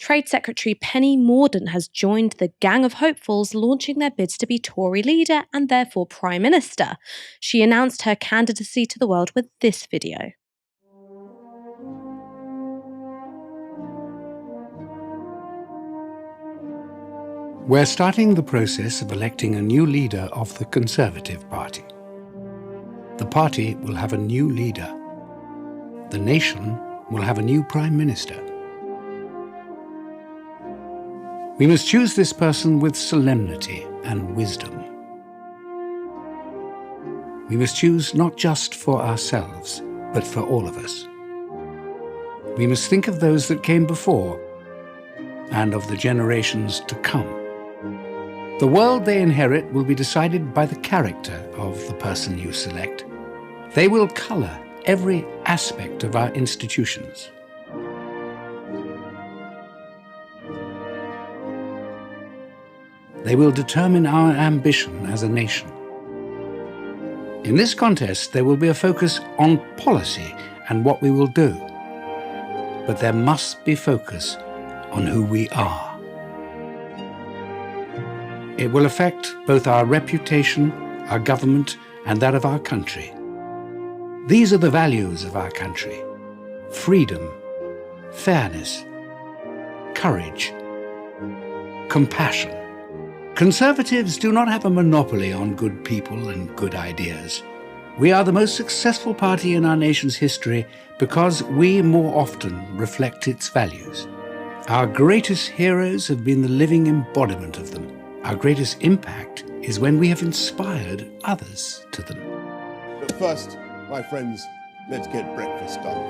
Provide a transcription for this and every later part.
Trade Secretary Penny Mordaunt has joined the gang of hopefuls launching their bids to be Tory leader and therefore Prime Minister. She announced her candidacy to the world with this video. We're starting the process of electing a new leader of the Conservative Party. The party will have a new leader. The nation will have a new Prime Minister. We must choose this person with solemnity and wisdom. We must choose not just for ourselves, but for all of us. We must think of those that came before and of the generations to come. The world they inherit will be decided by the character of the person you select. They will colour every aspect of our institutions. They will determine our ambition as a nation. In this contest, there will be a focus on policy and what we will do. But there must be focus on who we are. It will affect both our reputation, our government, and that of our country. These are the values of our country: freedom, fairness, courage, compassion. Conservatives do not have a monopoly on good people and good ideas. We are the most successful party in our nation's history because we more often reflect its values. Our greatest heroes have been the living embodiment of them. Our greatest impact is when we have inspired others to them. But first, my friends, let's get breakfast done.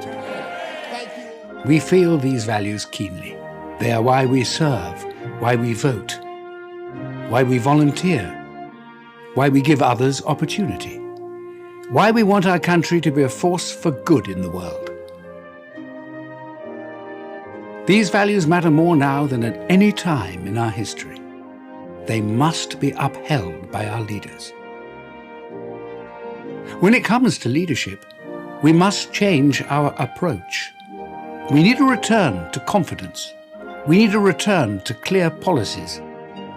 Thank you. We feel these values keenly. They are why we serve, why we vote, why we volunteer, why we give others opportunity, why we want our country to be a force for good in the world. These values matter more now than at any time in our history. They must be upheld by our leaders. When it comes to leadership, we must change our approach. We need a return to confidence. We need a return to clear policies.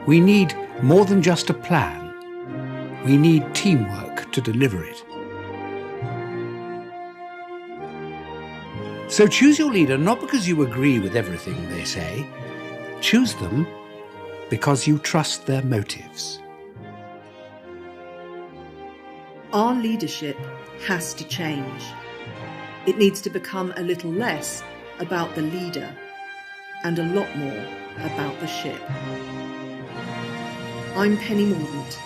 We need more than just a plan. We need teamwork to deliver it. So choose your leader not because you agree with everything they say. Choose them because you trust their motives. Our leadership has to change. It needs to become a little less about the leader and a lot more about the ship. I'm Penny Mordaunt,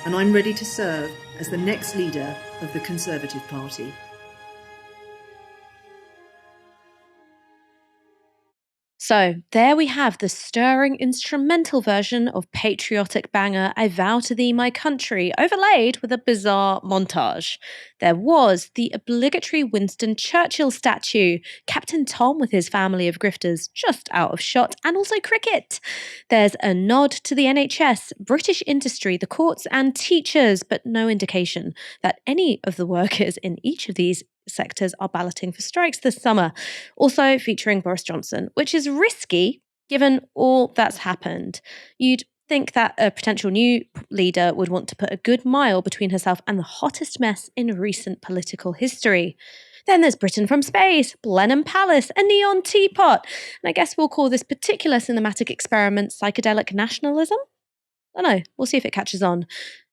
and I'm ready to serve as the next leader of the Conservative Party. So there we have the stirring instrumental version of patriotic banger I Vow to Thee My Country, overlaid with a bizarre montage. There was the obligatory Winston Churchill statue, Captain Tom with his family of grifters just out of shot, and also cricket. There's a nod to the NHS, British industry, the courts and teachers, but no indication that any of the workers in each of these sectors are balloting for strikes this summer, also featuring Boris Johnson, which is risky given all that's happened. You'd think that a potential new leader would want to put a good mile between herself and the hottest mess in recent political history. Then there's Britain from Space, Blenheim Palace, a neon teapot, and I guess we'll call this particular cinematic experiment psychedelic nationalism? I don't know, we'll see if it catches on.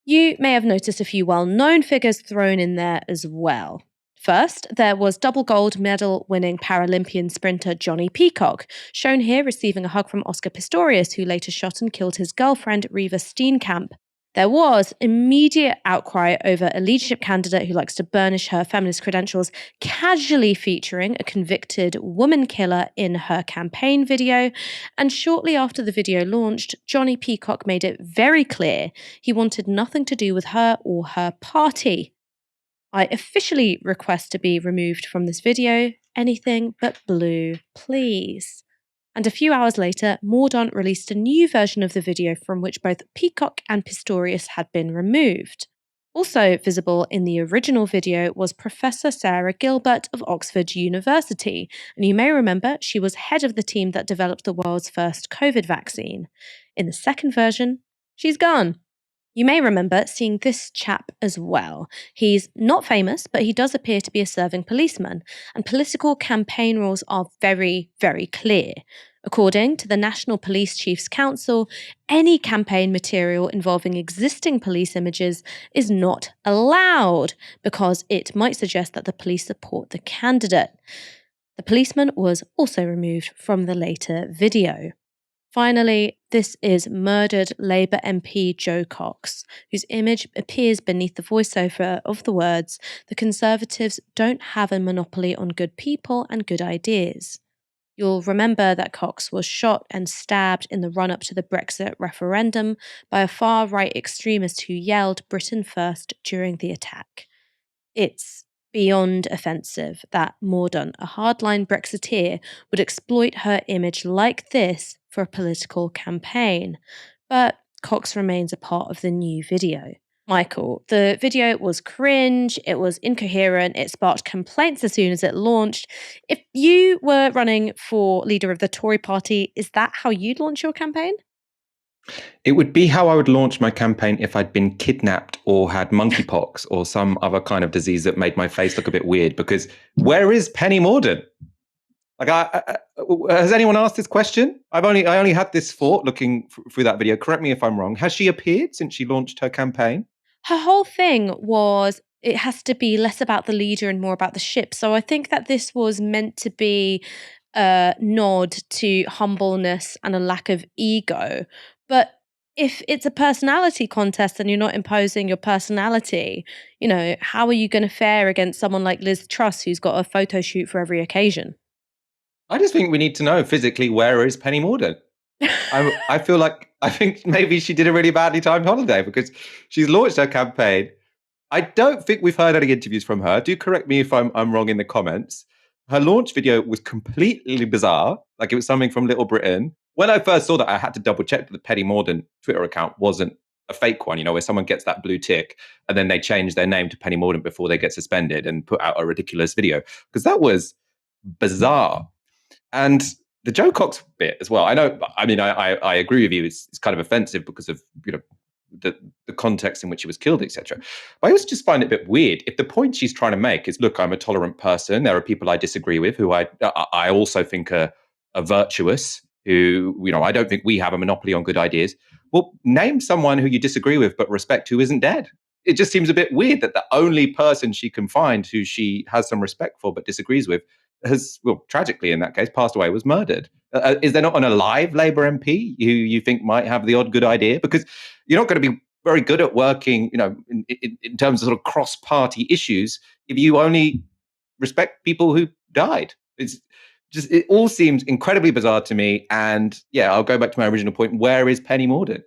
You may have noticed a few well-known figures thrown in there as well. First, there was double gold medal winning Paralympian sprinter Johnny Peacock, shown here receiving a hug from Oscar Pistorius, who later shot and killed his girlfriend Reva Steenkamp. There was immediate outcry over a leadership candidate who likes to burnish her feminist credentials, casually featuring a convicted woman killer in her campaign video. And shortly after the video launched, Johnny Peacock made it very clear he wanted nothing to do with her or her party. I officially request to be removed from this video. Anything but blue, please. And a few hours later, Mordaunt released a new version of the video from which both Peacock and Pistorius had been removed. Also visible in the original video was Professor Sarah Gilbert of Oxford University, and you may remember she was head of the team that developed the world's first COVID vaccine. In the second version, she's gone. You may remember seeing this chap as well. He's not famous, but he does appear to be a serving policeman, and political campaign rules are very, very clear. According to the National Police Chiefs Council, any campaign material involving existing police images is not allowed because it might suggest that the police support the candidate. The policeman was also removed from the later video. Finally, this is murdered Labour MP Jo Cox, whose image appears beneath the voiceover of the words, "The Conservatives don't have a monopoly on good people and good ideas." You'll remember that Cox was shot and stabbed in the run-up to the Brexit referendum by a far-right extremist who yelled "Britain first" during the attack. It's beyond offensive that Mordaunt, a hardline Brexiteer, would exploit her image like this for a political campaign. But Cox remains a part of the new video. Michael, the video was cringe, it was incoherent, it sparked complaints as soon as it launched. If you were running for leader of the Tory party, is that how you'd launch your campaign? It would be how I would launch my campaign if I'd been kidnapped or had monkeypox or some other kind of disease that made my face look a bit weird. Because where is Penny Mordaunt? Like, has anyone asked this question? I only had this thought looking through that video. Correct me if I'm wrong. Has she appeared since she launched her campaign? Her whole thing was it has to be less about the leader and more about the ship. So I think that this was meant to be a nod to humbleness and a lack of ego. But if it's a personality contest and you're not imposing your personality, how are you going to fare against someone like Liz Truss, who's got a photo shoot for every occasion? I just think we need to know physically, where is Penny Mordaunt? I think maybe she did a really badly timed holiday because she's launched her campaign. I don't think we've heard any interviews from her. Do correct me if I'm wrong in the comments. Her launch video was completely bizarre. Like, it was something from Little Britain. When I first saw that, I had to double check that the Penny Mordaunt Twitter account wasn't a fake one, where someone gets that blue tick and then they change their name to Penny Mordaunt before they get suspended and put out a ridiculous video. Because that was bizarre. And the Jo Cox bit as well. I agree with you. It's kind of offensive because of the context in which he was killed, etc. But I also just find it a bit weird. If the point she's trying to make is, look, I'm a tolerant person. There are people I disagree with who I also think are virtuous. Who I don't think we have a monopoly on good ideas. Well, name someone who you disagree with but respect who isn't dead. It just seems a bit weird that the only person she can find who she has some respect for but disagrees with has, well, tragically in that case, passed away, was murdered. Is there not an alive Labour MP who you think might have the odd good idea? Because you're not going to be very good at working, in terms of sort of cross-party issues if you only respect people who died. It all seems incredibly bizarre to me. And yeah, I'll go back to my original point. Where is Penny Mordaunt?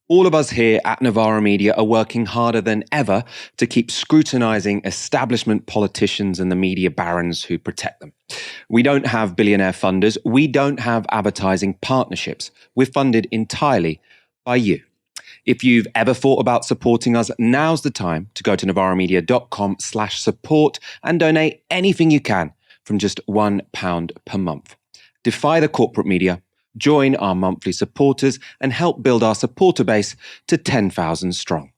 All of us here at Novara Media are working harder than ever to keep scrutinising establishment politicians and the media barons who protect them. We don't have billionaire funders. We don't have advertising partnerships. We're funded entirely by you. If you've ever thought about supporting us, now's the time to go to novaramedia.com/support and donate anything you can from just £1 per month. Defy the corporate media. Join our monthly supporters and help build our supporter base to 10,000 strong.